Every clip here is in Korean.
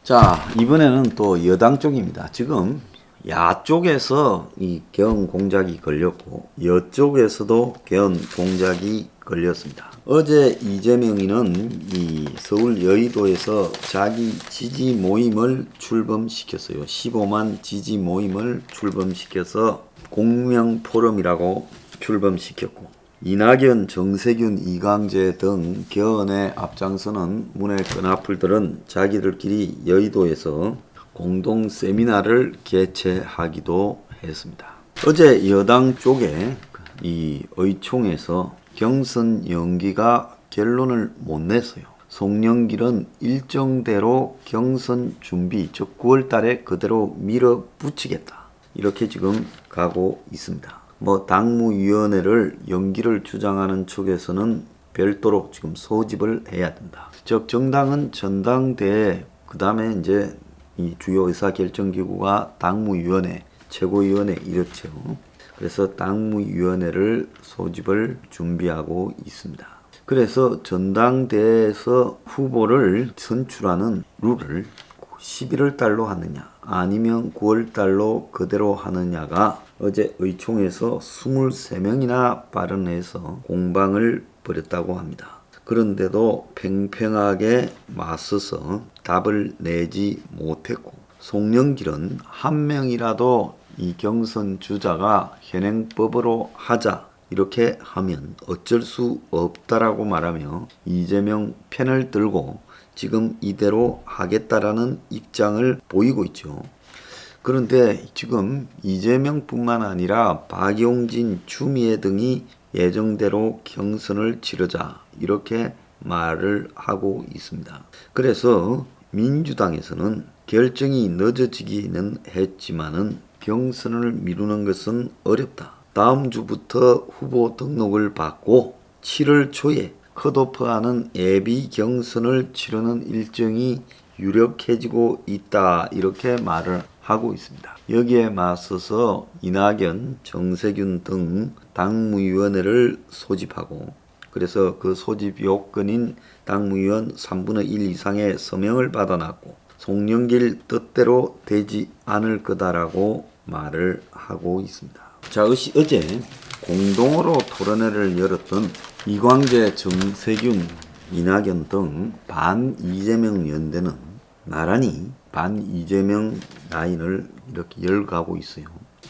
자, 이번에는 또 여당 쪽입니다. 지금 야 쪽에서 이 개헌 공작이 걸렸고 여 쪽에서도 개헌 공작이 걸렸습니다. 어제 이재명이는 이 서울 여의도에서 자기 지지 모임을 출범시켰어요. 15만 지지 모임을 출범시켜서 공명 포럼이라고 출범시켰고, 이낙연, 정세균, 이광재 등 개헌에 앞장서는 문의 끈앞들은 자기들끼리 여의도에서 공동 세미나를 개최하기도 했습니다. 어제 여당 쪽에 이 의총에서 경선 연기가 결론을 못 냈어요. 송영길은 일정대로 경선 준비, 즉 9월 달에 그대로 밀어붙이겠다, 이렇게 지금 가고 있습니다. 당무위원회를 연기를 주장하는 측에서는 별도로 지금 소집을 해야 된다. 즉 정당은 전당대회, 그 다음에 이제 이 주요 의사결정기구가 당무위원회, 최고위원회 이렇죠. 그래서 당무위원회를 소집을 준비하고 있습니다. 그래서 전당대회에서 후보를 선출하는 룰을 11월 달로 하느냐 아니면 9월 달로 그대로 하느냐가 어제 의총에서 23명이나 발언해서 공방을 벌였다고 합니다. 그런데도 팽팽하게 맞서서 답을 내지 못했고, 송영길은 한 명이라도 이 경선 주자가 현행법으로 하자, 이렇게 하면 어쩔 수 없다라고 말하며 이재명 편을 들고 지금 이대로 하겠다라는 입장을 보이고 있죠. 그런데 지금 이재명뿐만 아니라 박용진, 추미애 등이 예정대로 경선을 치르자, 이렇게 말을 하고 있습니다. 그래서 민주당에서는 결정이 늦어지기는 했지만은 경선을 미루는 것은 어렵다. 다음 주부터 후보 등록을 받고 7월 초에 컷오프하는 예비 경선을 치르는 일정이 유력해지고 있다, 이렇게 말을 하고 있습니다. 여기에 맞서서 이낙연, 정세균 등 당무위원회를 소집하고, 그래서 그 소집 요건인 당무위원 3분의 1 이상의 서명을 받아놨고 송영길 뜻대로 되지 않을 거다라고 말을 하고 있습니다. 자, 어제 공동으로 토론회를 열었던 이광재, 정세균, 이낙연 등 반 이재명 연대는 나란히 반 이재명 라인을 이렇게 열가고 있어요.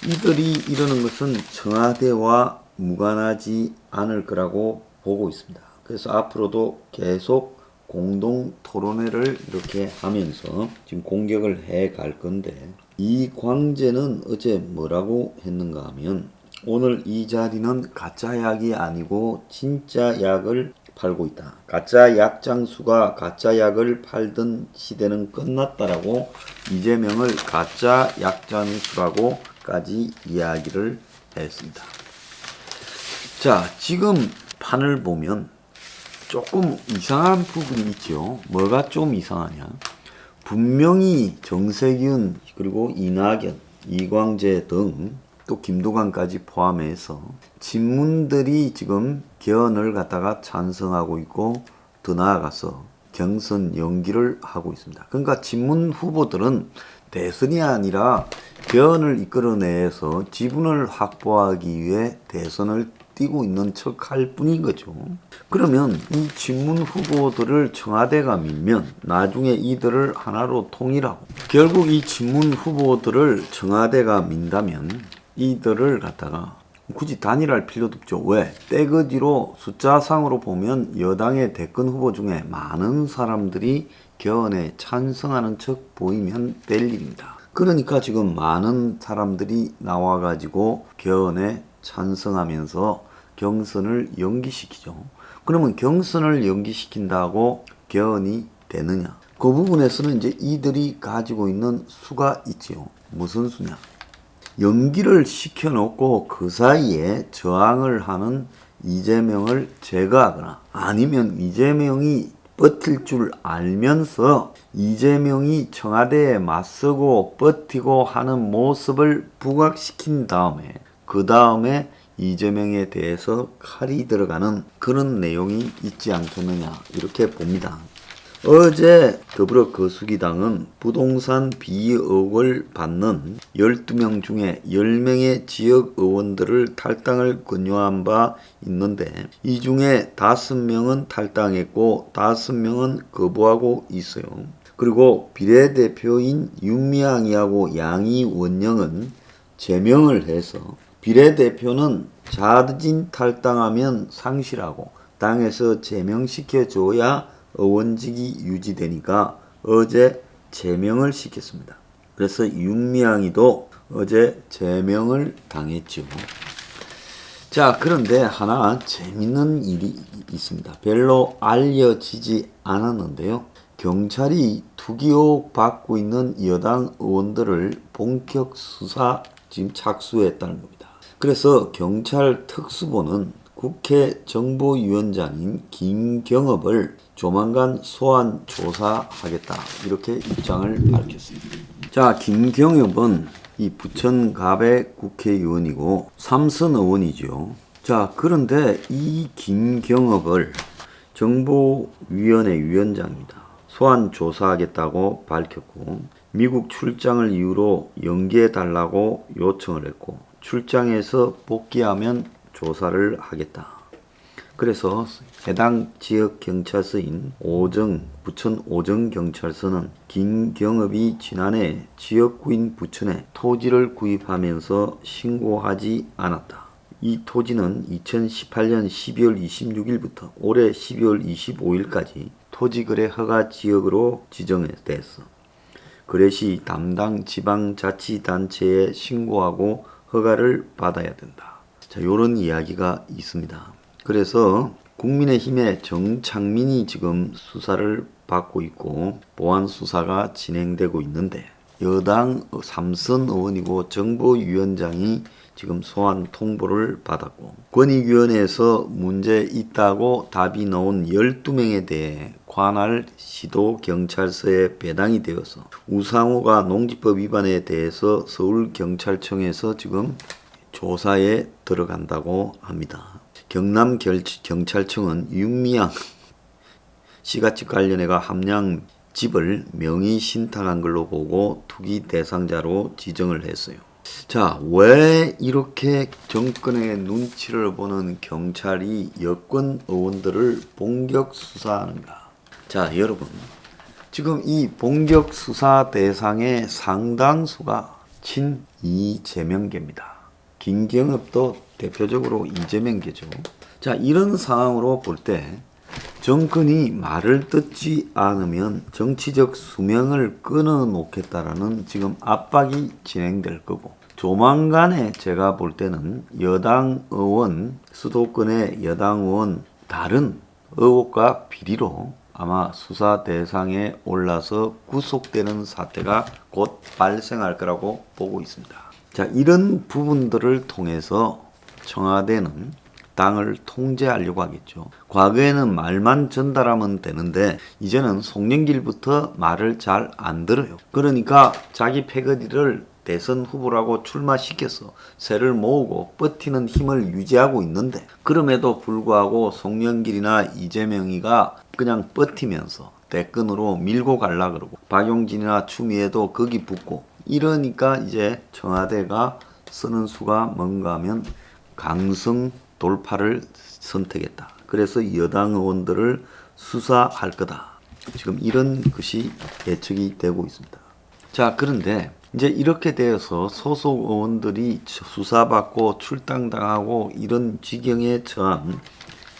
이들이 이러는 것은 청와대와 무관하지 않을 거라고 보고 있습니다. 그래서 앞으로도 계속 공동 토론회를 이렇게 하면서 지금 공격을 해 갈 건데, 이광재는 어제 뭐라고 했는가 하면, 오늘 이 자리는 가짜 약이 아니고 진짜 약을 팔고 있다. 가짜 약 장수가 가짜 약을 팔던 시대는 끝났다라고 이재명을 가짜 약 장수라고까지 이야기를 했습니다. 자, 지금 판을 보면 조금 이상한 부분이 있죠. 뭐가 좀 이상하냐? 분명히 정세균, 그리고 이낙연, 이광재 등 또 김두관까지 포함해서 친문들이 지금 개헌을 갖다가 찬성하고 있고, 더 나아가서 경선 연기를 하고 있습니다. 그러니까 친문 후보들은 대선이 아니라 개헌을 이끌어내서 지분을 확보하기 위해 대선을 뛰고 있는 척할 뿐인 거죠. 그러면 이 친문 후보들을 청와대가 밀면 나중에 이들을 하나로 통일하고, 결국 이 친문 후보들을 청와대가 민다면 이들을 갖다가 굳이 단일할 필요도 없죠. 왜? 떼거지로 숫자상으로 보면 여당의 대권 후보 중에 많은 사람들이 개헌에 찬성하는 척 보이면 될 일입니다. 그러니까 지금 많은 사람들이 나와가지고 개헌에 찬성하면서 경선을 연기시키죠. 그러면 경선을 연기시킨다고 개헌이 되느냐? 그 부분에서는 이제 이들이 가지고 있는 수가 있지요. 무슨 수냐? 연기를 시켜놓고 그 사이에 저항을 하는 이재명을 제거하거나, 아니면 이재명이 버틸 줄 알면서 이재명이 청와대에 맞서고 버티고 하는 모습을 부각시킨 다음에, 그 다음에 이재명에 대해서 칼이 들어가는 그런 내용이 있지 않겠느냐, 이렇게 봅니다. 어제 더불어 거수기당은 부동산 비리 의혹을 받는 12명 중에 10명의 지역 의원들을 탈당을 권유한 바 있는데 이 중에 5명은 탈당했고 5명은 거부하고 있어요. 그리고 비례대표인 윤미향이하고 양이원영은 제명을 해서 비례대표는 자진 탈당하면 상실하고 당에서 제명시켜줘야 의원직이 유지되니까 어제 제명을 시켰습니다. 그래서 윤미향이도 어제 제명을 당했죠. 자, 그런데 하나 재밌는 일이 있습니다. 별로 알려지지 않았는데요. 경찰이 투기 의혹 받고 있는 여당 의원들을 본격 수사 지금 착수했다는 겁니다. 그래서 경찰 특수본은 국회 정보위원장인 김경업을 조만간 소환 조사하겠다 이렇게 입장을 밝혔습니다. 자, 김경업은 이 부천 갑의 국회의원이고 삼선 의원이죠. 자, 그런데 이 김경업을 정보위원회 위원장입니다. 소환 조사하겠다고 밝혔고 미국 출장을 이유로 연기해달라고 요청을 했고 출장에서 복귀하면 조사를 하겠다. 그래서 해당 지역 경찰서인 부천 오정경찰서는 김경업이 지난해 지역구인 부천에 토지를 구입하면서 신고하지 않았다. 이 토지는 2018년 12월 26일부터 올해 12월 25일까지 토지거래 허가 지역으로 지정됐어. 거래 시 담당 지방자치단체에 신고하고 허가를 받아야 된다. 자, 요런 이야기가 있습니다. 그래서 국민의힘의 정창민이 지금 수사를 받고 있고 보안 수사가 진행되고 있는데 여당 삼선 의원이고 정보위원장이 지금 소환 통보를 받았고 권익위원회에서 문제 있다고 답이 나온 12명에 대해 관할 시도 경찰서에 배당이 되어서 우상호가 농지법 위반에 대해서 서울경찰청에서 지금 조사에 들어간다고 합니다. 경남경찰청은 윤미향 시가집 관련해가 함양 집을 명의 신탁한 걸로 보고 투기 대상자로 지정을 했어요. 자, 왜 이렇게 정권의 눈치를 보는 경찰이 여권 의원들을 본격 수사하는가? 자, 여러분, 지금 이 본격 수사 대상의 상당수가 친 이재명계입니다. 김경업도 대표적으로 이재명계죠. 자, 이런 상황으로 볼 때 정권이 말을 듣지 않으면 정치적 수명을 끊어놓겠다라는 지금 압박이 진행될 거고 조만간에 제가 볼 때는 여당 의원, 수도권의 여당 의원 다른 의혹과 비리로 아마 수사 대상에 올라서 구속되는 사태가 곧 발생할 거라고 보고 있습니다. 자, 이런 부분들을 통해서 청와대는 당을 통제하려고 하겠죠. 과거에는 말만 전달하면 되는데 이제는 송영길부터 말을 잘 안 들어요. 그러니까 자기 패거리를 대선 후보라고 출마시켜서 세를 모으고 버티는 힘을 유지하고 있는데 그럼에도 불구하고 송영길이나 이재명이가 그냥 버티면서 대권으로 밀고 갈라 그러고 박용진이나 추미애도 거기 붙고 이러니까 이제 청와대가 쓰는 수가 뭔가 하면 강성 돌파를 선택했다. 그래서 여당 의원들을 수사할 거다. 지금 이런 것이 예측이 되고 있습니다. 자, 그런데 이제 이렇게 되어서 소속 의원들이 수사받고 출당당하고 이런 지경에 처한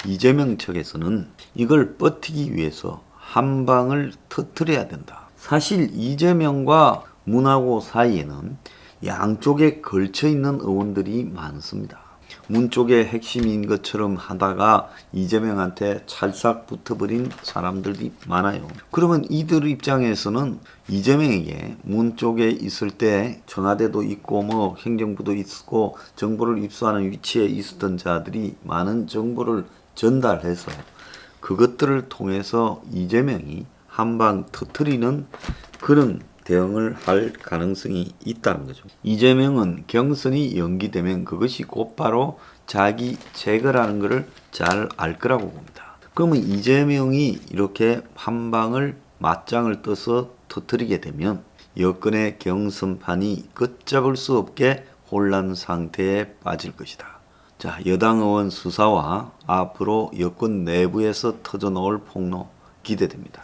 이재명 측에서는 이걸 버티기 위해서 한 방을 터뜨려야 된다. 사실 이재명과 문하고 사이에는 양쪽에 걸쳐 있는 의원들이 많습니다. 문 쪽에 핵심인 것처럼 하다가 이재명한테 찰싹 붙어버린 사람들이 많아요. 그러면 이들 입장에서는 이재명에게 문 쪽에 있을 때 청와대도 있고 뭐 행정부도 있고 정보를 입수하는 위치에 있었던 자들이 많은 정보를 전달해서 그것들을 통해서 이재명이 한방 터뜨리는 그런 대응을 할 가능성이 있다는 거죠. 이재명은 경선이 연기되면 그것이 곧바로 자기 제거라는 것을 잘 알 거라고 봅니다. 그러면 이재명이 이렇게 한 방을 맞짱을 떠서 터뜨리게 되면 여권의 경선판이 걷잡을 수 없게 혼란 상태에 빠질 것이다. 자, 여당 의원 수사와 앞으로 여권 내부에서 터져나올 폭로 기대됩니다.